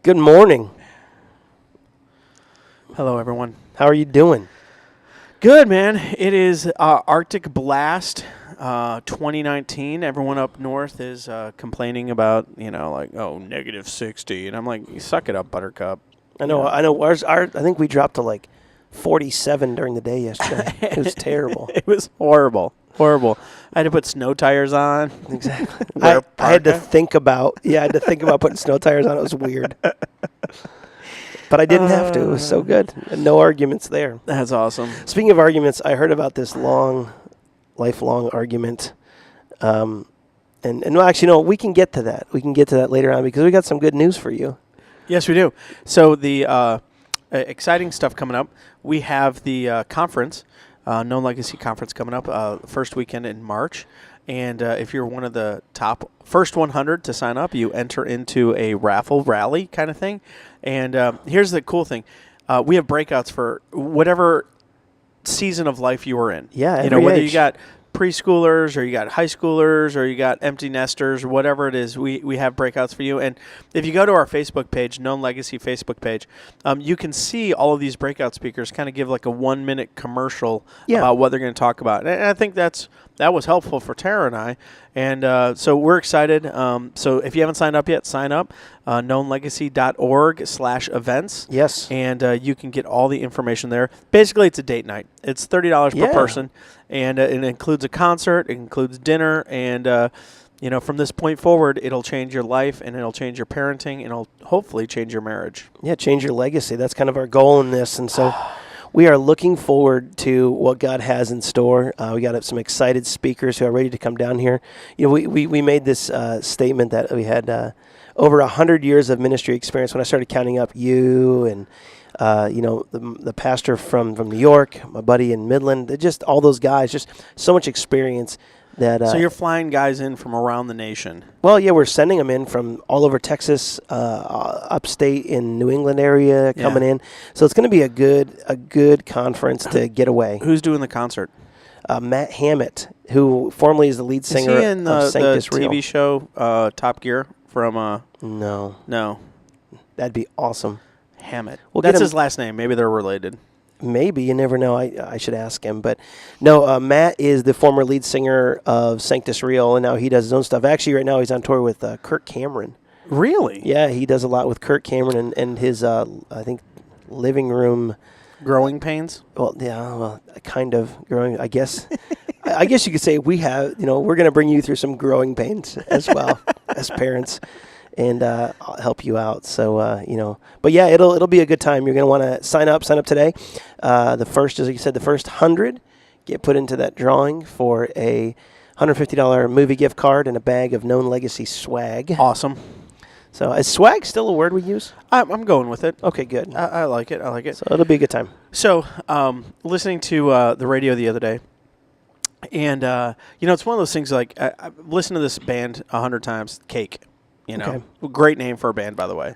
Good morning. Hello, everyone. How are you doing? Good, man. It is Arctic Blast 2019. Everyone up north is complaining about, negative 60. And I'm like, you suck it up, Buttercup. I know. I think we dropped to like 47 during the day yesterday. It was terrible. It was horrible. Horrible. I had to put snow tires on. Exactly. I had to think about putting snow tires on. It was weird. But I didn't have to. It was so good. No arguments there. That's awesome. Speaking of arguments, I heard about this lifelong argument. And well, actually, no, we can get to that. We can get to that later on because we got some good news for you. Yes, we do. So the exciting stuff coming up. We have the conference, Known Legacy Conference coming up first weekend in March. And if you're one of the top first 100 to sign up, you enter into a raffle rally kind of thing. And here's the cool thing. We have breakouts for whatever season of life you are in. Yeah, whether age. you got preschoolers or you got high schoolers or you got empty nesters or whatever it is, we have breakouts for you. And if you go to our Facebook page, Known Legacy Facebook page, you can see all of these breakout speakers kind of give like a 1-minute commercial about what they're going to talk about. And I think that was helpful for Tara and I. And so we're excited. So if you haven't signed up yet, sign up, knownlegacy.org/events. Yes. And you can get all the information there. Basically, it's a date night. It's $30 per person. And it includes a concert, it includes dinner, and from this point forward, it'll change your life, and it'll change your parenting, and it'll hopefully change your marriage. Yeah, change your legacy. That's kind of our goal in this, and so we are looking forward to what God has in store. We got some excited speakers who are ready to come down here. We made this statement that we had over 100 years of ministry experience. When I started counting up you and the pastor from New York, my buddy in Midland, just all those guys, just so much experience that. So you're flying guys in from around the nation. Well, yeah, we're sending them in from all over Texas, upstate in New England area coming in. So it's going to be a good conference to get away. Who's doing the concert? Matt Hammett, who formerly is the lead singer is he in of the Sanctus-Real. TV show Top Gear from? No. That'd be awesome. Hammett. That's his last name. Maybe they're related. Maybe. You never know. I should ask him. But no, Matt is the former lead singer of Sanctus-Real, and now he does his own stuff. Actually, right now he's on tour with Kirk Cameron. Really? Yeah, he does a lot with Kirk Cameron and his, I think, living room. Growing pains? Well, kind of growing, I guess. I guess you could say we have, we're going to bring you through some growing pains as well as parents. And I'll help you out. So, but yeah, it'll be a good time. You're going to want to sign up today. The first, as you said, the first 100 get put into that drawing for a $150 movie gift card and a bag of Known Legacy swag. Awesome. So is swag still a word we use? I'm going with it. Okay, good. I like it. So it'll be a good time. So listening to the radio the other day, and, it's one of those things like I've listened to this band 100 times, Cake. Great name for a band, by the way.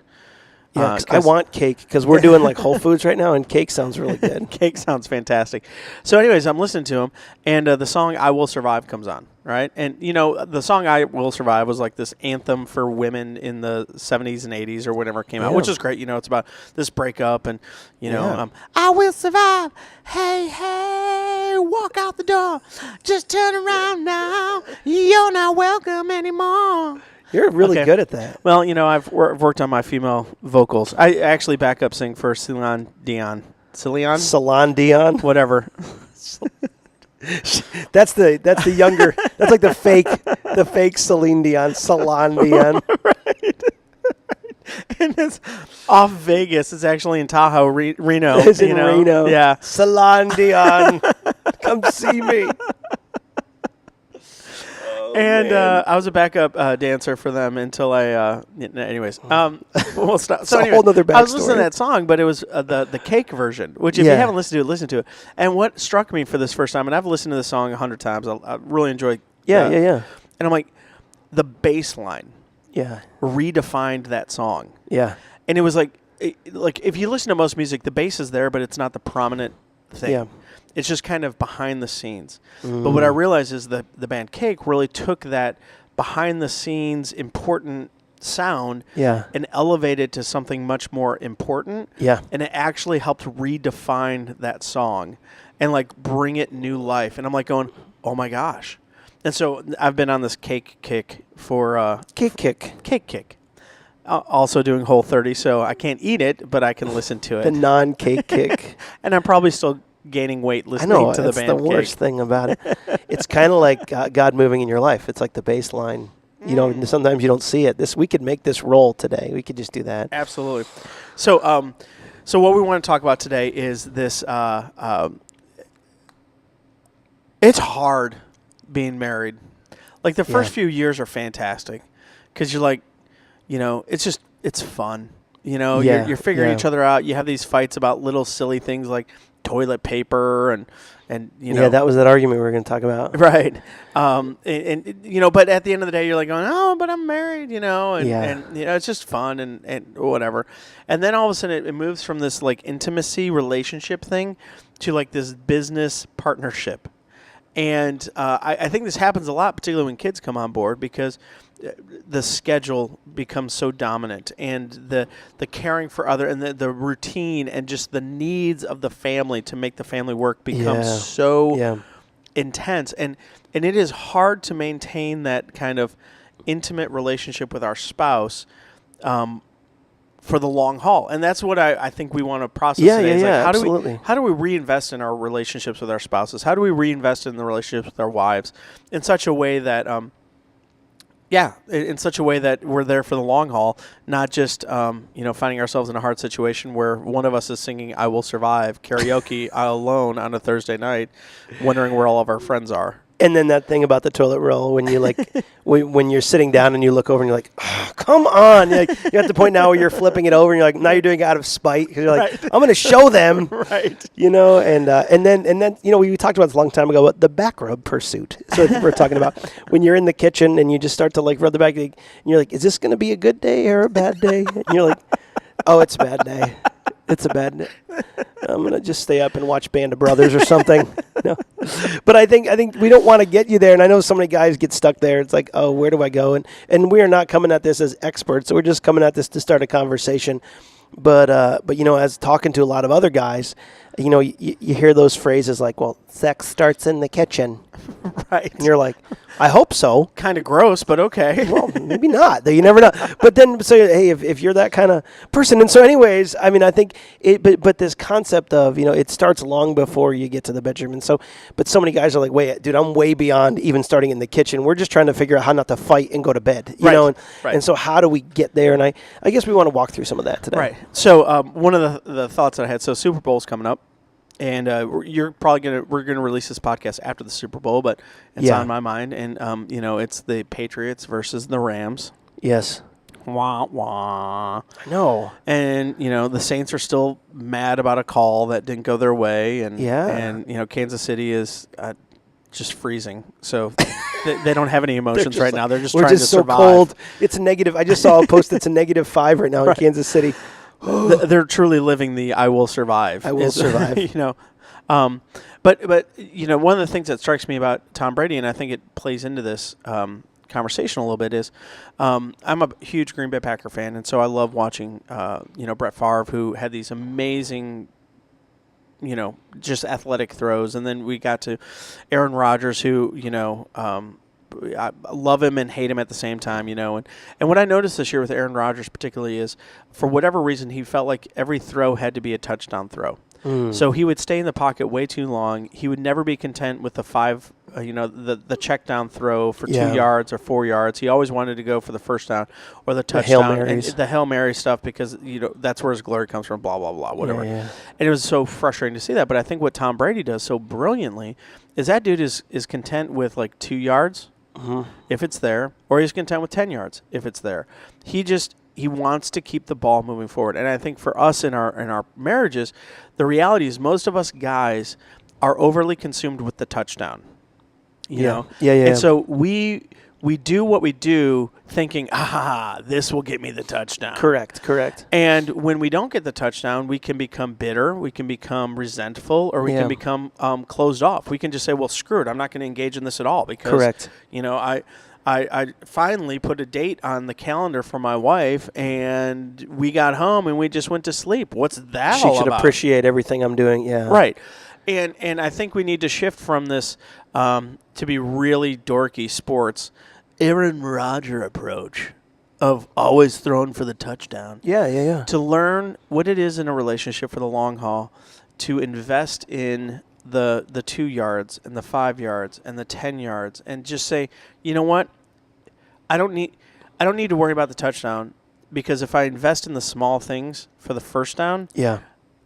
Yeah, I want Cake because we're doing like Whole Foods right now, and Cake sounds really good. Cake sounds fantastic. So anyways, I'm listening to them, and the song I Will Survive comes on, right? And, the song I Will Survive was like this anthem for women in the 70s and 80s or whenever it came out, which is great. It's about this breakup and, I will survive. Hey, hey, walk out the door. Just turn around now. You're not welcome anymore. You're really good at that. Well, I've worked on my female vocals. I actually back up sing for Celine Dion. Celine Dion? Whatever. That's the younger, that's like the fake Celine Dion, Celine Dion. Right. And it's off Vegas. It's actually in Tahoe, Reno. It's in Reno. Yeah. Celine Dion, come see me. And I was a backup dancer for them until anyways. We'll stop. So anyways, a whole nother backstory. I was listening to that song, but it was the Cake version, which if you haven't listened to it, listen to it. And what struck me for this first time, and I've listened to the song 100 times, I really enjoy Yeah. And I'm like, the bass line redefined that song. Yeah. And it was like if you listen to most music, the bass is there, but it's not the prominent thing. Yeah. It's just kind of behind the scenes. But what I realized is that the band Cake really took that behind the scenes important sound Yeah. and elevate it to something much more important. Yeah. And it actually helped redefine that song and like bring it new life. And I'm like going, oh my gosh. And so I've been on this cake kick for Cake kick. Also doing Whole30, so I can't eat it, but I can listen to it. The non-cake kick. And I'm probably still gaining weight listening to the band. That's the worst thing about it. It's kind of like God moving in your life. It's like the bass line. You know, sometimes you don't see it. We could make this roll today. We could just do that. Absolutely. So, so what we want to talk about today is this. It's hard being married. Like the first few years are fantastic because you're like, it's fun. You're figuring each other out. You have these fights about little silly things like toilet paper and that was that argument we were going to talk about. Right. But at the end of the day, you're like going, oh, but I'm married, and it's just fun and whatever. And then all of a sudden it moves from this like intimacy relationship thing to like this business partnership. And I think this happens a lot, particularly when kids come on board, because the schedule becomes so dominant, and the caring for other, and the routine, and just the needs of the family to make the family work becomes so intense, and it is hard to maintain that kind of intimate relationship with our spouse for the long haul. And that's what I think we want to process today. Is like, absolutely. How do we reinvest in our relationships with our spouses? How do we reinvest in the relationships with our wives in such a way that in such a way that we're there for the long haul, not just finding ourselves in a hard situation where one of us is singing "I Will Survive" karaoke alone on a Thursday night, wondering where all of our friends are. And then that thing about the toilet roll, when you like, when you're sitting down and you look over and you're like, oh, come on. You're at the point now where you're flipping it over and you're like, now you're doing it out of spite. Because you're like, I'm going to show them. Right. And then we talked about this a long time ago, but the back rub pursuit. So we're talking about when you're in the kitchen and you just start to like rub the back, and you're like, is this going to be a good day or a bad day? And you're like, oh, it's a bad day. It's a bad day. I'm going to just stay up and watch Band of Brothers or something. No. But I think we don't want to get you there. And I know so many guys get stuck there. It's like, oh, where do I go? And we are not coming at this as experts. So we're just coming at this to start a conversation. But as talking to a lot of other guys, you hear those phrases like, well, sex starts in the kitchen. Right. And you're like, I hope so. Kind of gross, but okay. Well, maybe not. You never know. But then say, hey, if you're that kind of person. And so anyways, I mean, I think but this concept of, it starts long before you get to the bedroom. And so, but so many guys are like, wait, dude, I'm way beyond even starting in the kitchen. We're just trying to figure out how not to fight and go to bed, you know? And so how do we get there? And I guess we want to walk through some of that today. Right. So one of the thoughts that I had, so Super Bowl's coming up. And we're gonna release this podcast after the Super Bowl, but it's on my mind. And it's the Patriots versus the Rams. Yes. Wah wah. I know. And the Saints are still mad about a call that didn't go their way. And Kansas City is just freezing. So they don't have any emotions right now. They're just trying to survive. We're just so cold. It's a negative. I just saw a post that's a -5 right now in Kansas City. They're truly living the "I will survive." I will survive. But one of the things that strikes me about Tom Brady, and I think it plays into this conversation a little bit, is I'm a huge Green Bay Packer fan, and so I love watching Brett Favre, who had these amazing, just athletic throws, and then we got to Aaron Rodgers, who I love him and hate him at the same time, and what I noticed this year with Aaron Rodgers particularly is, for whatever reason, he felt like every throw had to be a touchdown throw. So he would stay in the pocket way too long. He would never be content with the the check down throw for 2 yards or 4 yards. He always wanted to go for the first down or the touchdown. The Hail Mary stuff, because that's where his glory comes from, blah, blah, blah, whatever. Yeah. And it was so frustrating to see that. But I think what Tom Brady does so brilliantly is that dude is content with like 2 yards. If it's there, or he's content with 10 yards if it's there. He wants to keep the ball moving forward. And I think for us in our marriages, the reality is most of us guys are overly consumed with the touchdown. You know? Yeah. And so we do what we do thinking, this will get me the touchdown. Correct. And when we don't get the touchdown, we can become bitter, we can become resentful, or we can become closed off. We can just say, well, screw it, I'm not going to engage in this at all because, I finally put a date on the calendar for my wife, and we got home and we just went to sleep. What's that She all should about? appreciate everything I'm doing. Yeah. Right. And I think we need to shift from this to be really dorky sports Aaron Rodgers approach of always throwing for the touchdown. Yeah, yeah, yeah. To learn what it is in a relationship for the long haul, to invest in the 2 yards and the 5 yards and the 10 yards, and just say, you know what, I don't need to worry about the touchdown, because if I invest in the small things for the first down, Yeah.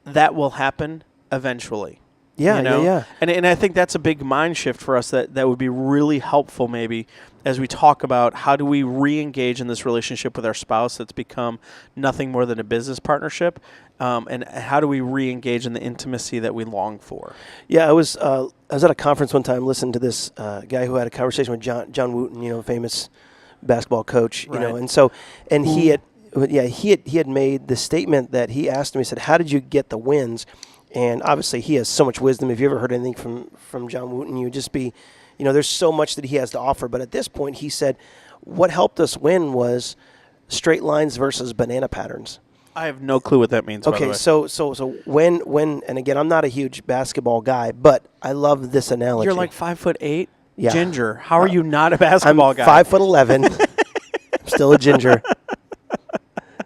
that will happen eventually. Yeah, you know? yeah. And I think that's a big mind shift for us that would be really helpful maybe as we talk about how do we re-engage in this relationship with our spouse that's become nothing more than a business partnership, and how do we re-engage in the intimacy that we long for. Yeah, I was at a conference one time listening to this guy who had a conversation with John Wooten, famous basketball coach, Right. and he had made the statement that he asked him, he said, "How did you get the wins?" And obviously he has so much wisdom. If you ever heard anything from John Wooten, you would just be, there's so much that he has to offer. But at this point, he said, what helped us win was straight lines versus banana patterns. I have no clue what that means. By the Okay, way. so when and again, I'm not a huge basketball guy, but I love this analogy. You're like 5'8", Yeah. ginger. How are you not a basketball I'm guy? 5'11". I'm still a ginger.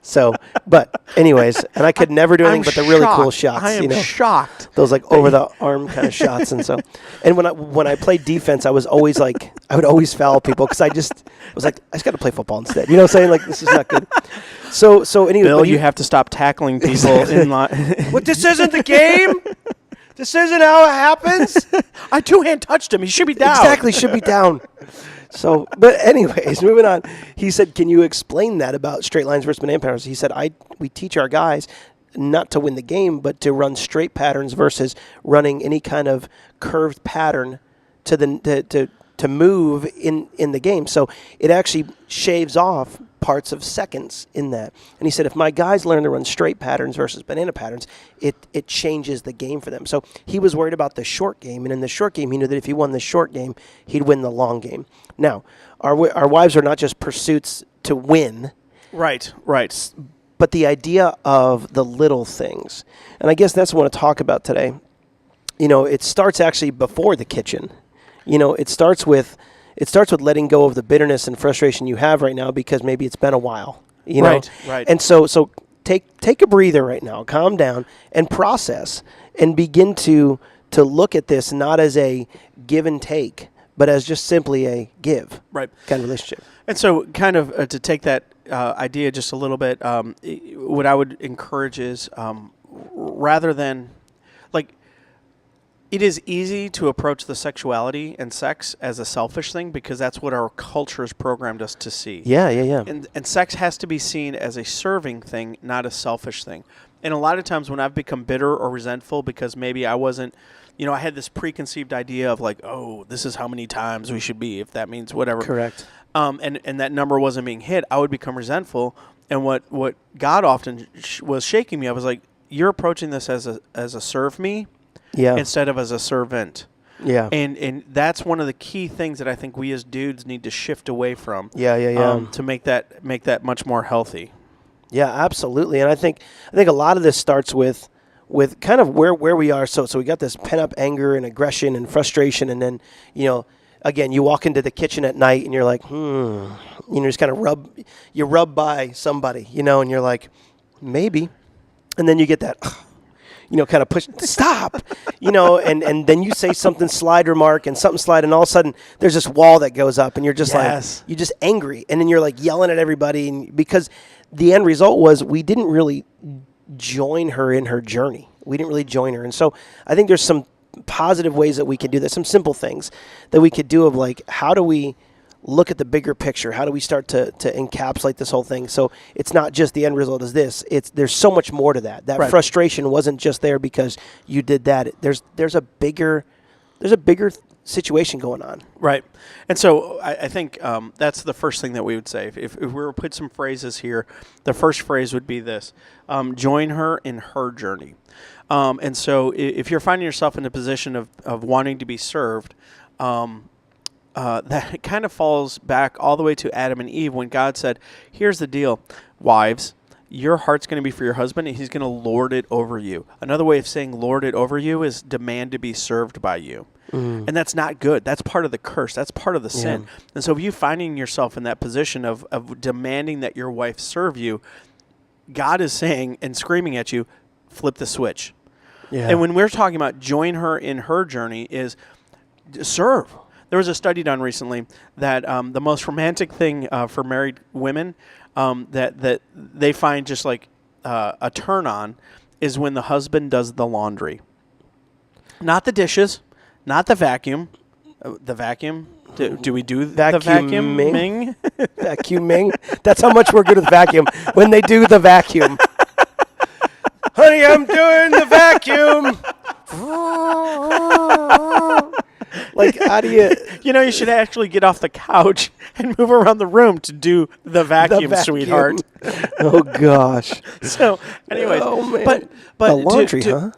So, but anyways, and I could never do anything but the really cool shots. I am shocked. Those like over the arm kind of shots, and when I played defense, I would always foul people because I just was like, I just got to play football instead. You know what I'm saying? Like, this is not good. So anyway, Bill, you have to stop tackling people in line. What? This isn't the game. This isn't how it happens. I two-hand touched him. He should be down. Exactly, should be down. So, but anyways, moving on. He said, "Can you explain that about straight lines versus banana patterns?" He said, "We teach our guys not to win the game, but to run straight patterns versus running any kind of curved pattern to move in the game. So it actually shaves off parts of seconds in that." And he said, if my guys learn to run straight patterns versus banana patterns, it changes the game for them. So he was worried about the short game, and in the short game, he knew that if he won the short game, he'd win the long game. Now, our wives are not just pursuits to win. Right. But the idea of the little things. And I guess that's what I want to talk about today. It starts actually before the kitchen. It starts with letting go of the bitterness and frustration you have right now because maybe it's been a while. Right. And so take a breather right now, calm down, and process, and begin to look at this not as a give and take, but as just simply a give kind of relationship. And so kind of to take that idea just a little bit, what I would encourage is rather than, like, it is easy to approach the sexuality and sex as a selfish thing because that's what our culture has programmed us to see. Yeah. And sex has to be seen as a serving thing, not a selfish thing. And a lot of times when I've become bitter or resentful because maybe I wasn't, I had this preconceived idea of like, oh, this is how many times we should be, if that means whatever. Correct. And that number wasn't being hit, I would become resentful. And what God often was shaking me, I was like, you're approaching this as a serve me instead of as a servant. Yeah. And that's one of the key things that I think we as dudes need to shift away from. To make that much more healthy. Yeah, absolutely. And I think a lot of this starts with kind of where we are. So we got this pent up anger and aggression and frustration, and then again, you walk into the kitchen at night and you're like, just kind of rub by somebody, and you're like, maybe, and then you get that, kind of push, stop, and then you say something slide remark and something slide, and all of a sudden there's this wall that goes up, and you're just like, you're just angry, and then you're like yelling at everybody, and because the end result was we didn't really join her in her journey. We didn't really join her, and so I think there's some positive ways that we can do that, some simple things that we could do of like, how do we look at the bigger picture? How do we start to encapsulate this whole thing? So it's not just the end result is this. There's so much more to that. That frustration wasn't just there because you did that. There's a bigger situation going on. Right. And so I think that's the first thing that we would say. If we were to put some phrases here, the first phrase would be this: join her in her journey. And so if you're finding yourself in a position of wanting to be served, that kind of falls back all the way to Adam and Eve when God said, here's the deal, wives, your heart's going to be for your husband, and he's going to lord it over you. Another way of saying lord it over you is demand to be served by you. And that's not good. That's part of the curse. That's part of the sin. And so if you finding yourself in that position of demanding that your wife serve you, God is saying and screaming at you, flip the switch. Yeah. And when we're talking about join her in her journey is serve. There was a study done recently that the most romantic thing for married women that they find just like a turn on is when the husband does the laundry. Not the dishes, not the vacuum. The vacuum? Do we do the vacuuming? Vacuuming? That's how much we're good with vacuum. When they do the vacuum. Honey, I'm doing the vacuum. Like, how do you... You should actually get off the couch and move around the room to do the vacuum, sweetheart. Oh, gosh. So, anyways. Oh, man. But the laundry, huh?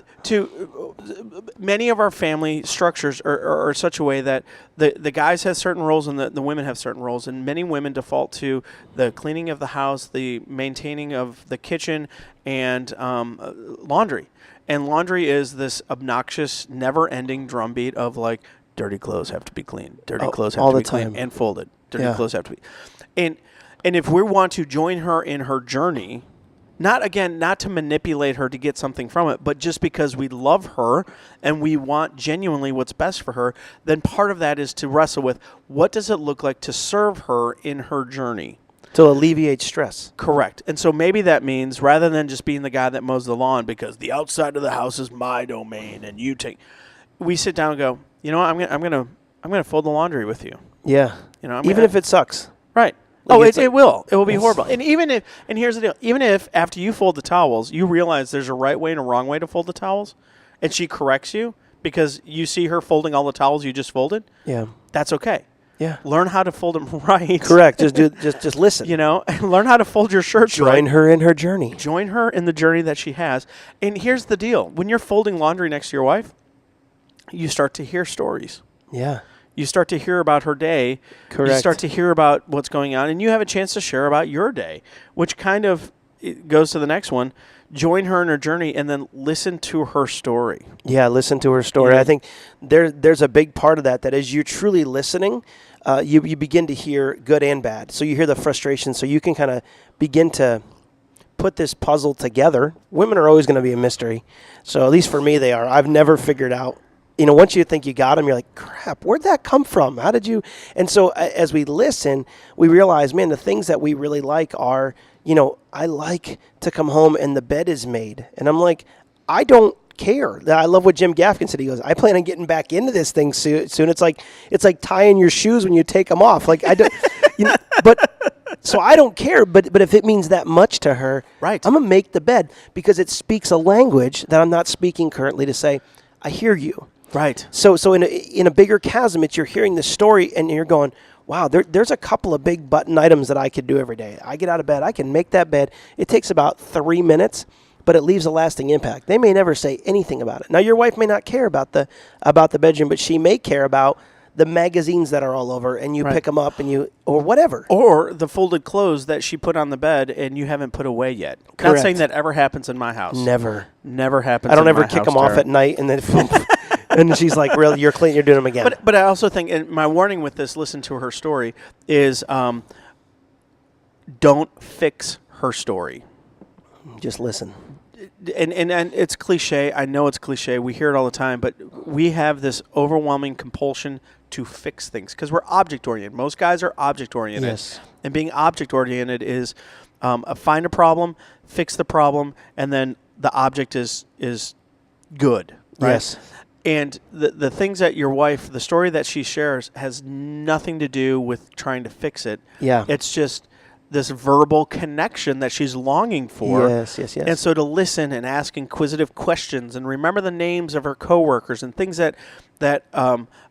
Many of our family structures are such a way that the guys have certain roles and the women have certain roles, and many women default to the cleaning of the house, the maintaining of the kitchen, and laundry. And laundry is this obnoxious, never-ending drumbeat of like, dirty clothes have to be cleaned, dirty clothes have to be cleaned and folded, dirty clothes have to be. And if we want to join her in her journey, not to manipulate her to get something from it, but just because we love her and we want genuinely what's best for her, then part of that is to wrestle with what does it look like to serve her in her journey. To alleviate stress. Correct. And so maybe that means rather than just being the guy that mows the lawn because the outside of the house is my domain and you take, we sit down and go, I'm gonna fold the laundry with you. Yeah. Even if it sucks. Right. It will. It will be horrible. And and here's the deal. Even if after you fold the towels, you realize there's a right way and a wrong way to fold the towels, and she corrects you because you see her folding all the towels you just folded. Yeah. That's okay. Yeah. Learn how to fold them right. Correct. Just listen. Learn how to fold your shirts right. Join her in her journey. Join her in the journey that she has. And here's the deal. When you're folding laundry next to your wife, you start to hear stories. Yeah. You start to hear about her day. Correct. You start to hear about what's going on, and you have a chance to share about your day, which kind of goes to the next one. Join her in her journey, and then listen to her story. Yeah, listen to her story. Yeah. I think there's a big part of that as you're truly listening, you begin to hear good and bad. So you hear the frustration, so you can kind of begin to put this puzzle together. Women are always going to be a mystery. So at least for me, they are. I've never figured out. Once you think you got them, you're like, crap, where'd that come from? How did you? And so as we listen, we realize, man, the things that we really like are, I like to come home and the bed is made. And I'm like, I don't care. I love what Jim Gaffigan said. He goes, I plan on getting back into this thing soon. It's like tying your shoes when you take them off. Like I don't, but so I don't care. But if it means that much to her, right, I'm gonna make the bed because it speaks a language that I'm not speaking currently to say, I hear you. Right. So in a bigger chasm, you're hearing the story and you're going, wow, there's a couple of big button items that I could do every day. I get out of bed, I can make that bed. It takes about 3 minutes, but it leaves a lasting impact. They may never say anything about it. Now, your wife may not care about the bedroom, but she may care about the magazines that are all over, and you pick them up or whatever. Or the folded clothes that she put on the bed and you haven't put away yet. Correct. Not saying that ever happens in my house. Never happens. I don't ever kick them off at night and then. And she's like, really, you're clean, you're doing them again. But I also think, and my warning with this, listen to her story, is don't fix her story. Just listen. And it's cliche. I know it's cliche. We hear it all the time. But we have this overwhelming compulsion to fix things because we're object-oriented. Most guys are object-oriented. Yes. And being object-oriented is find a problem, fix the problem, and then the object is good. Right? Yes. And the things that your wife, the story that she shares has nothing to do with trying to fix it. Yeah. It's just this verbal connection that she's longing for. Yes. And so to listen and ask inquisitive questions and remember the names of her coworkers and things that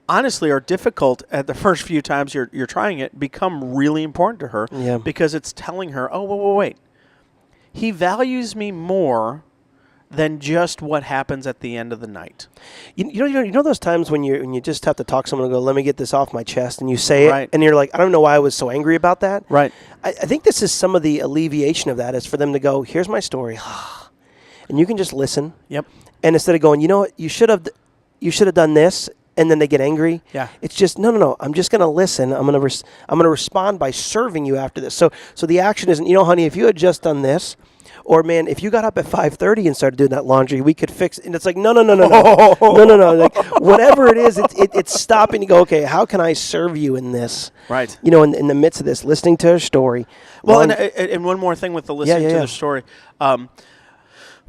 honestly are difficult at the first few times you're trying it become really important to her. Yeah. Because it's telling her, oh, wait. He values me more than just what happens at the end of the night. You know those times when you just have to talk to someone and go, let me get this off my chest, and you say Right. it, and you're like, I don't know why I was so angry about that. Right. I think this is some of the alleviation of that is for them to go, here's my story, and you can just listen. Yep. And instead of going, you know what, you should have done this, and then they get angry. Yeah. It's just no. I'm just going to listen. I'm going to respond by serving you after this. So the action isn't, honey, if you had just done this, or man, if you got up at 5:30 and started doing that laundry, we could fix it. And it's like no. Like whatever it is, it's stopping to go, okay, how can I serve you in this? Right. In the midst of this, listening to her story. Well, and one more thing with the listening to yeah. the story.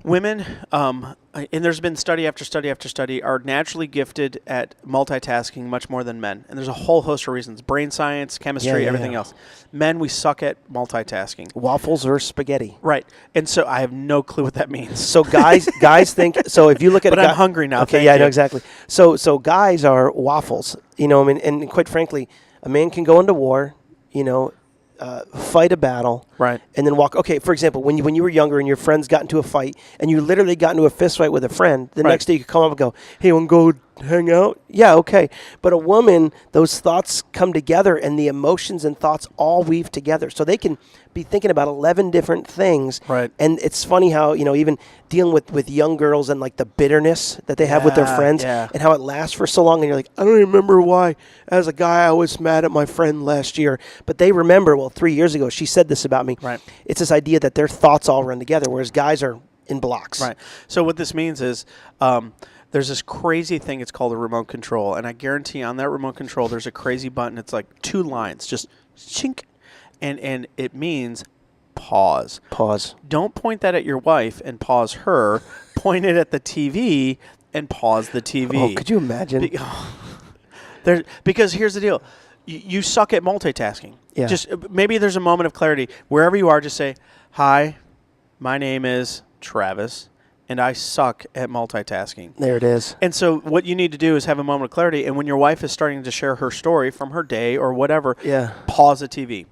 Women, and there's been study after study after study, are naturally gifted at multitasking much more than men. And there's a whole host of reasons. Brain science, chemistry, everything else. Men, we suck at multitasking. Waffles or spaghetti. Right. And so I have no clue what that means. So guys think, so if you look at But I'm hungry now. Okay, I know exactly. So guys are waffles, and quite frankly, a man can go into war, fight a battle, right, and then walk. Okay, for example, when you were younger and your friends got into a fight, and you literally got into a fist fight with a friend, the next day you could come up and go, "Hey, want to go hang out?" Yeah, okay. But a woman, those thoughts come together, and the emotions and thoughts all weave together, so they can be thinking about 11 different things. Right. And it's funny how even dealing with young girls and like the bitterness that they have with their friends, and how it lasts for so long, and you're like, I don't remember why. As a guy, I was mad at my friend last year, but they remember. Well, 3 years ago, she said this about me. Right. It's this idea that their thoughts all run together, whereas guys are in blocks. Right. So what this means is there's this crazy thing. It's called a remote control. And I guarantee on that remote control, there's a crazy button. It's like 2 lines, just chink. And it means pause. Pause. Don't point that at your wife and pause her. Point it at the TV and pause the TV. Oh, could you imagine? Because here's the deal. You suck at multitasking. Yeah. Just maybe there's a moment of clarity. Wherever you are, just say, "Hi, my name is Travis, and I suck at multitasking." There it is. And so what you need to do is have a moment of clarity. And when your wife is starting to share her story from her day or whatever, pause the TV.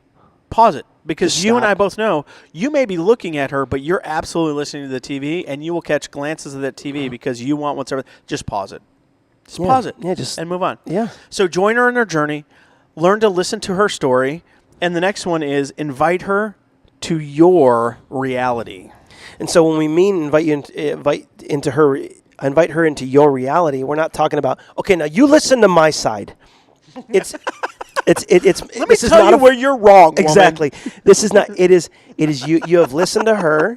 Pause it. Because you and I both know you may be looking at her, but you're absolutely listening to the TV, and you will catch glances of that TV because you want what's over. Just pause it. Just pause it. Yeah, and move on. Yeah. So join her in her journey. Learn to listen to her story. And the next one is invite her to your reality. And so when we mean invite her into your reality, we're not talking about, okay, now you listen to my side. It's Let me tell you where you're wrong, woman. Exactly. This is not, it is you have listened to her.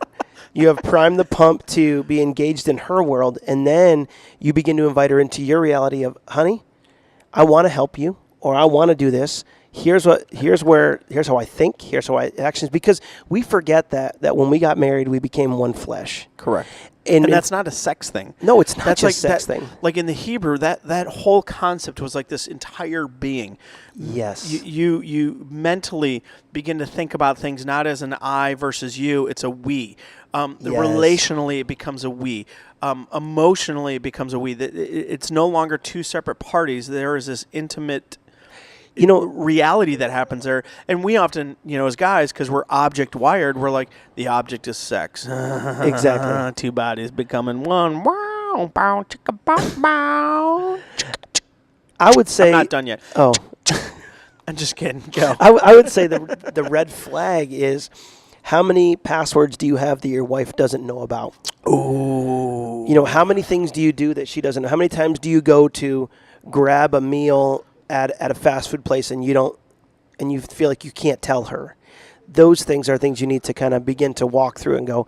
You have primed the pump to be engaged in her world, and then you begin to invite her into your reality of, honey, I want to help you, or I want to do this. Here's how I think. Here's how I actions. Because we forget that when we got married, we became one flesh. Correct. And that's not a sex thing. No, it's not that's just sex thing. Like in the Hebrew, that whole concept was like this entire being. Yes. You mentally begin to think about things not as an I versus you. It's a we. Relationally, it becomes a we. Emotionally, it becomes a we. It's no longer 2 separate parties. There is this intimate reality that happens there. And we often, as guys, because we're object wired, we're like, the object is sex. Exactly. 2 bodies becoming one. Wow, bow, chicka, bow, bow. I would say... I'm not done yet. Oh. I'm just kidding. Go. I would say the red flag is, how many passwords do you have that your wife doesn't know about? Ooh. How many things do you do that she doesn't know? How many times do you go to grab a meal at a fast food place and you feel like you can't tell her? Those things are things you need to kind of begin to walk through and go,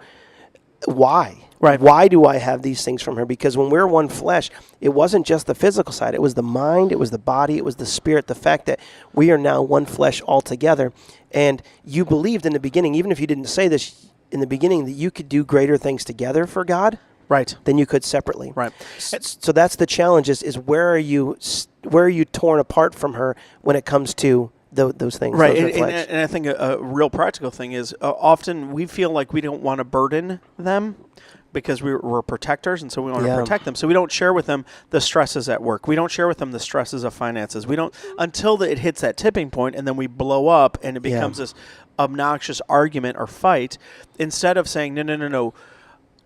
why? Right. Why do I have these things from her? Because when we're one flesh, it wasn't just the physical side. It was the mind, it was the body, it was the spirit, the fact that we are now one flesh altogether. And you believed in the beginning, even if you didn't say this in the beginning, that you could do greater things together for God. Right. Than you could separately. Right. So that's the challenge is where are you torn apart from her when it comes to those things? Right. Those and I think a real practical thing is often we feel like we don't want to burden them because we're protectors, and so we want to protect them. So we don't share with them the stresses at work. We don't share with them the stresses of finances. We don't until it hits that tipping point, and then we blow up, and it becomes this obnoxious argument or fight. Instead of saying, no.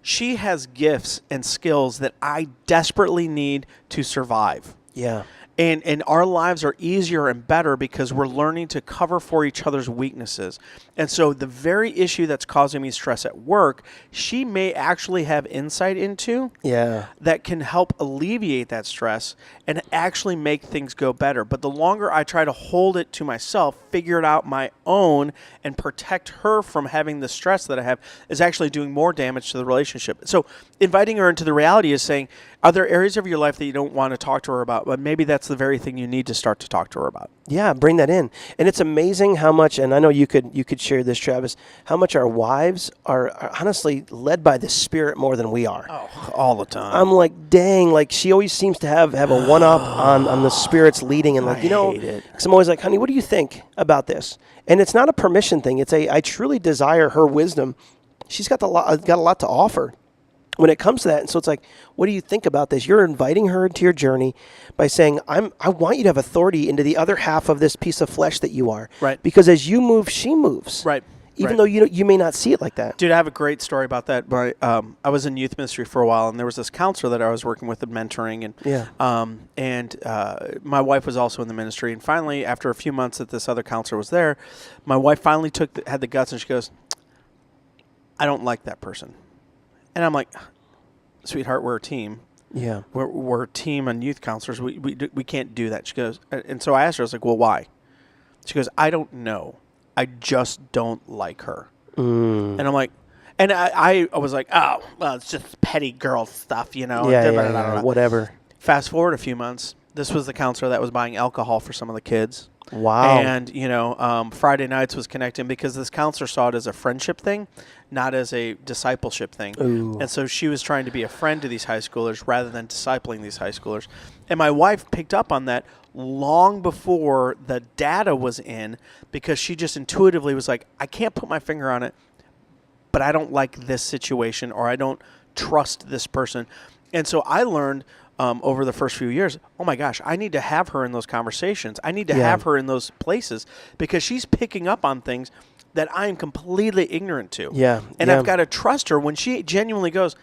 she has gifts and skills that I desperately need to survive. Yeah. And our lives are easier and better because we're learning to cover for each other's weaknesses. And so the very issue that's causing me stress at work, she may actually have insight into that can help alleviate that stress and actually make things go better. But the longer I try to hold it to myself, figure it out my own, and protect her from having the stress that I have is actually doing more damage to the relationship. So inviting her into the reality is saying, are there areas of your life that you don't want to talk to her about? But maybe that's the very thing you need to start to talk to her about. Yeah, bring that in. And it's amazing how much, and I know you could share this, Travis, how much our wives are honestly led by the Spirit more than we are. Oh, all the time. I'm like, dang, like she always seems to have a one-up on the Spirit's leading. And like, because I'm always like, honey, what do you think about this? And it's not a permission thing. It's I truly desire her wisdom. She's got a lot to offer when it comes to that. And so it's like, what do you think about this? You're inviting her into your journey by saying, I want you to have authority into the other half of this piece of flesh that you are. Right. Because as you move, she moves. Right. Even though you may not see it like that. Dude, I have a great story about that. But I was in youth ministry for a while, and there was this counselor that I was working with and mentoring. And my wife was also in the ministry. And finally, after a few months that this other counselor was there, my wife finally had the guts, and she goes, I don't like that person. And I'm like, sweetheart, we're a team. Yeah. We're a team on youth counselors. We can't do that. She goes, and so I asked her, I was like, well, why? She goes, I don't know. I just don't like her. And I'm like, and I was like, oh, well, it's just petty girl stuff, you know. Yeah, whatever. Fast forward a few months. This was the counselor that was buying alcohol for some of the kids. Wow. And, Friday nights was connecting because this counselor saw it as a friendship thing, not as a discipleship thing. Ooh. And so she was trying to be a friend to these high schoolers rather than discipling these high schoolers. And my wife picked up on that long before the data was in because she just intuitively was like, I can't put my finger on it, but I don't like this situation or I don't trust this person. And so I learned over the first few years, oh my gosh, I need to have her in those conversations. I need to have her in those places because she's picking up on things that I am completely ignorant to. Yeah. And I've got to trust her when she genuinely goes,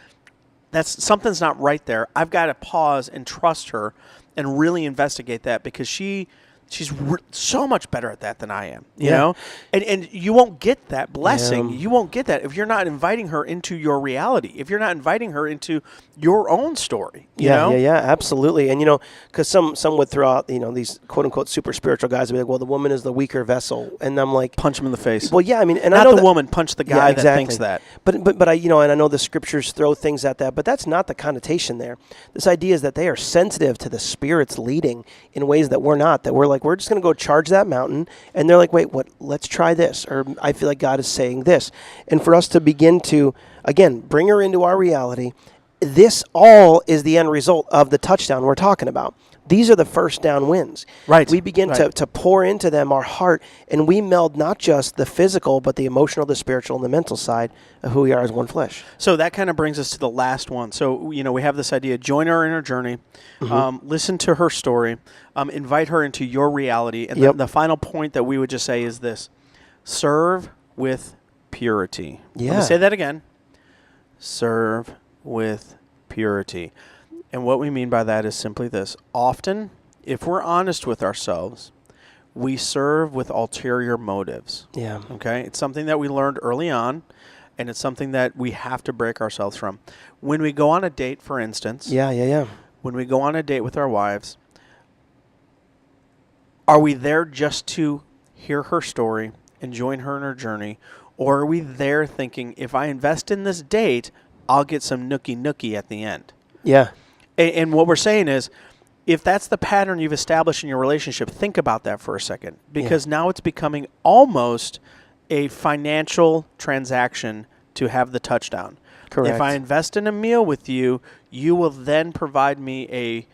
something's not right there. I've got to pause and trust her and really investigate that because she's so much better at that than I am, you know? And you won't get that blessing. You won't get that if you're not inviting her into your reality, if you're not inviting her into your own story, you know? Yeah, absolutely. And, because some would throw out, these quote-unquote super spiritual guys would be like, well, the woman is the weaker vessel. And I'm like... Punch him in the face. Well, yeah, I mean... and not I know the woman, punch the guy that thinks that. But I, and I know the scriptures throw things at that, but that's not the connotation there. This idea is that they are sensitive to the Spirit's leading in ways that we're not, that we're like, we're just going to go charge that mountain. And they're like, wait, what? Let's try this. Or I feel like God is saying this. And for us to begin to, again, bring her into our reality, this all is the end result of the touchdown we're talking about. These are the first down wins. Right. We begin to pour into them our heart, and we meld not just the physical, but the emotional, the spiritual, and the mental side of who we are as one flesh. So that kind of brings us to the last one. So, we have this idea, join her in her journey, listen to her story, invite her into your reality. And the final point that we would just say is this, serve with purity. Yeah. Let me say that again. Serve with purity. And what we mean by that is simply this. Often, if we're honest with ourselves, we serve with ulterior motives. Yeah. Okay? It's something that we learned early on, and it's something that we have to break ourselves from. When we go on a date, for instance. Yeah. When we go on a date with our wives, are we there just to hear her story and join her in her journey? Or are we there thinking, if I invest in this date, I'll get some nookie at the end? Yeah. And what we're saying is, if that's the pattern you've established in your relationship, think about that for a second. Because now it's becoming almost a financial transaction to have the touchdown. Correct. If I invest in a meal with you, you will then provide me a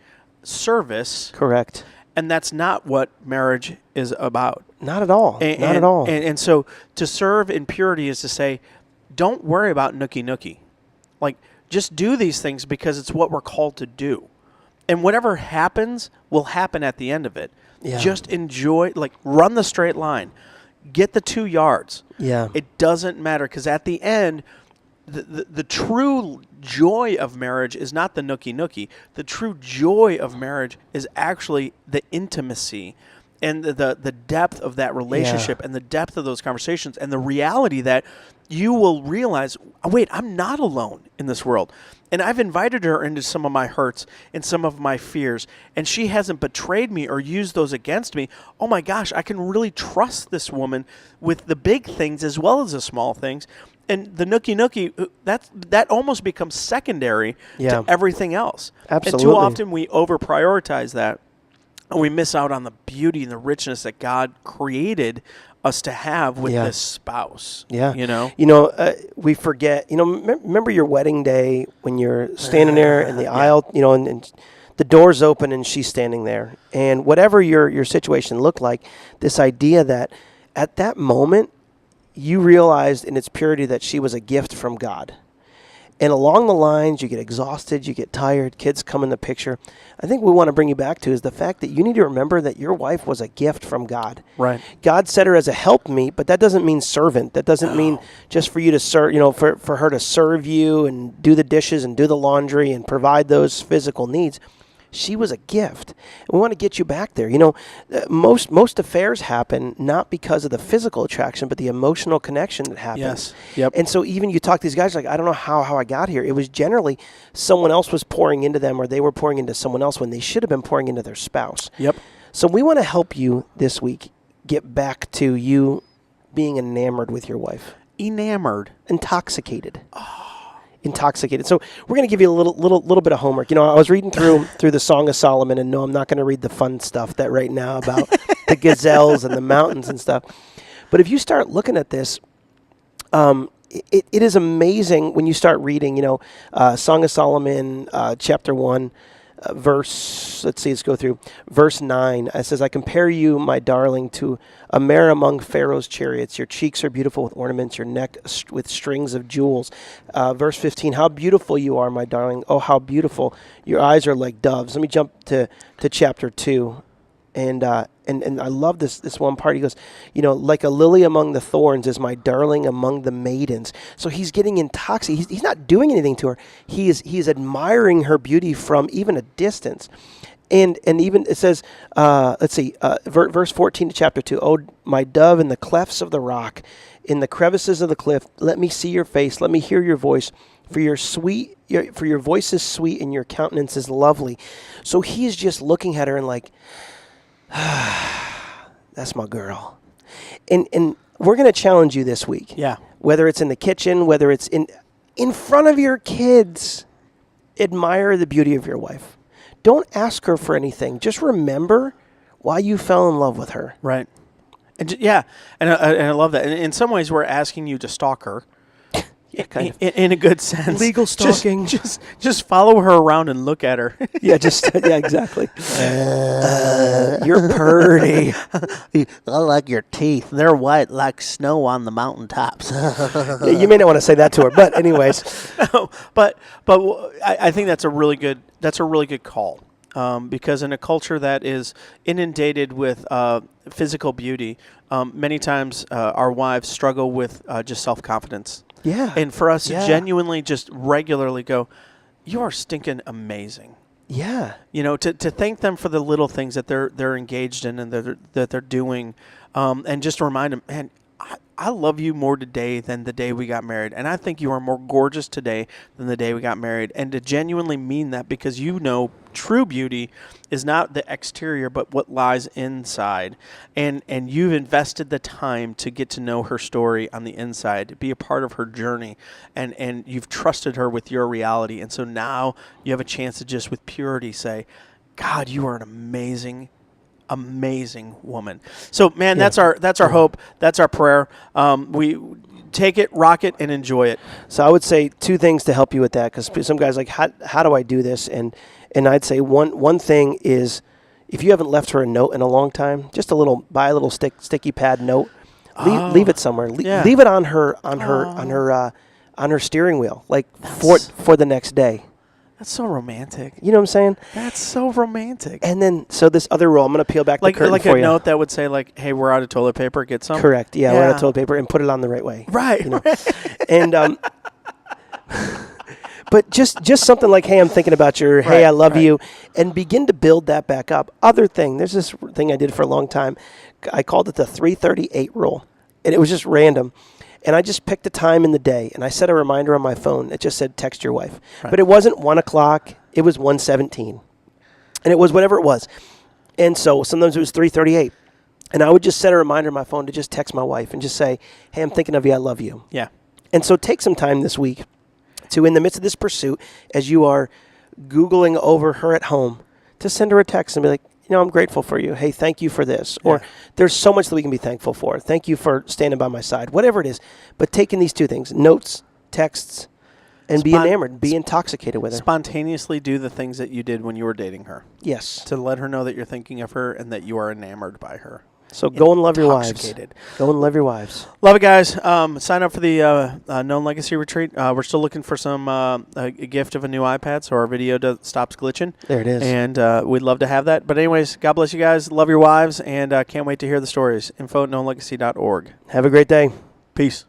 service. Correct. And that's not what marriage is about. Not at all. Not at all. And so to serve in purity is to say, don't worry about nookie. Like, just do these things because it's what we're called to do. And whatever happens will happen at the end of it. Yeah. Just enjoy, run the straight line. Get the 2 yards. Yeah. It doesn't matter because at the end, the true joy of marriage is not the nookie. The true joy of marriage is actually the intimacy and the depth of that relationship and the depth of those conversations and the reality that you will realize, oh, wait, I'm not alone in this world. And I've invited her into some of my hurts and some of my fears, and she hasn't betrayed me or used those against me. Oh my gosh, I can really trust this woman with the big things as well as the small things. And the nookie, that almost becomes secondary to everything else. Absolutely. And too often we over-prioritize that, and we miss out on the beauty and the richness that God created us to have with this spouse. Yeah. We forget, remember your wedding day when you're standing there in the aisle, and the door's open and she's standing there. And whatever your situation looked like, this idea that at that moment, you realized in its purity that she was a gift from God. And along the lines, you get exhausted, you get tired, kids come in the picture. I think we want to bring you back to is the fact that you need to remember that your wife was a gift from God. Right. God set her as a helpmeet, but that doesn't mean servant. That doesn't mean just for you to serve, for her to serve you and do the dishes and do the laundry and provide those physical needs. She was a gift. And we want to get you back there. Most affairs happen not because of the physical attraction, but the emotional connection that happens. Yes. Yep. And so even you talk to these guys like, I don't know how I got here. It was generally someone else was pouring into them or they were pouring into someone else when they should have been pouring into their spouse. Yep. So we want to help you this week get back to you being enamored with your wife. Enamored. Intoxicated. Intoxicated. So we're going to give you a little bit of homework. I was reading through the Song of Solomon, and no, I'm not going to read the fun stuff that right now about the gazelles and the mountains and stuff. But if you start looking at this, it is amazing when you start reading. Song of Solomon, chapter 1. Let's go through verse 9. It says, I compare you, my darling, to a mare among Pharaoh's chariots. Your cheeks are beautiful with ornaments, your neck with strings of jewels. Verse 15, how beautiful you are, my darling. Oh, how beautiful. Your eyes are like doves. Let me jump to chapter 2. And I love this one part. He goes, like a lily among the thorns is my darling among the maidens. So he's getting intoxicated. He's not doing anything to her. He is admiring her beauty from even a distance. And even it says, verse 14 to chapter 2, oh, my dove in the clefts of the rock, in the crevices of the cliff, let me see your face, let me hear your voice. For your voice is sweet and your countenance is lovely. So he's just looking at her and like, that's my girl. And we're going to challenge you this week. Yeah. Whether it's in the kitchen, whether it's in front of your kids, admire the beauty of your wife. Don't ask her for anything. Just remember why you fell in love with her. Right. And I love that. And in some ways, we're asking you to stalk her. Yeah, kind of. In a good sense. Legal stalking. Just follow her around and look at her. Yeah, exactly. You're pretty. I like your teeth. They're white like snow on the mountaintops. Yeah, you may not want to say that to her, but anyways. No, but I think that's a really good call. Because in a culture that is inundated with physical beauty, many times our wives struggle with just self-confidence. Yeah. And for us to genuinely just regularly go, you are stinking amazing. Yeah. To thank them for the little things that they're engaged in and that they're doing, and just to remind them, man, I love you more today than the day we got married. And I think you are more gorgeous today than the day we got married. And to genuinely mean that, because true beauty is not the exterior, but what lies inside. And you've invested the time to get to know her story on the inside, to be a part of her journey. And you've trusted her with your reality. And so now you have a chance to just with purity say, God, you are an amazing woman. So, man, that's our hope. That's our prayer. We take it, rock it, and enjoy it. So I would say two things to help you with that, because some guys are like, how do I do this? And I'd say one thing is, if you haven't left her a note in a long time, just buy a little sticky pad note, leave it somewhere. Leave it on her steering wheel, like for the next day. That's so romantic. You know what I'm saying? That's so romantic. And then, so this other rule, I'm going to peel back the curtain like for you. Like a note that would say, like, hey, we're out of toilet paper, get some? Correct. Yeah, we're out of toilet paper, and put it on the right way. Right. Right. And But just something like, hey, I'm thinking about your, hey, Right, I love right. you, and begin to build that back up. Other thing, there's this thing I did for a long time. I called it the 338 rule, and it was just random. And I just picked a time in the day, and I set a reminder on my phone. It just said, text your wife. Right. But it wasn't 1 o'clock. It was 1:17. And it was whatever it was. And so sometimes it was 3:38. And I would just set a reminder on my phone to just text my wife and just say, hey, I'm thinking of you. I love you. Yeah. And so take some time this week to, in the midst of this pursuit, as you are Googling over her at home, to send her a text and be like, I'm grateful for you. Hey, thank you for this. Or Yeah. there's so much that we can be thankful for. Thank you for standing by my side. Whatever it is. But taking these two things, notes, texts, and be enamored, be intoxicated with her. Spontaneously do the things that you did when you were dating her. Yes. To let her know that you're thinking of her and that you are enamored by her. So go and love your wives. Intoxicated. Go and love your wives. Love it, guys. Sign up for the Known Legacy Retreat. We're still looking for some a gift of a new iPad so our video stops glitching. There it is. And we'd love to have that. But anyways, God bless you guys. Love your wives. And can't wait to hear the stories. info@knownlegacy.org. Have a great day. Peace.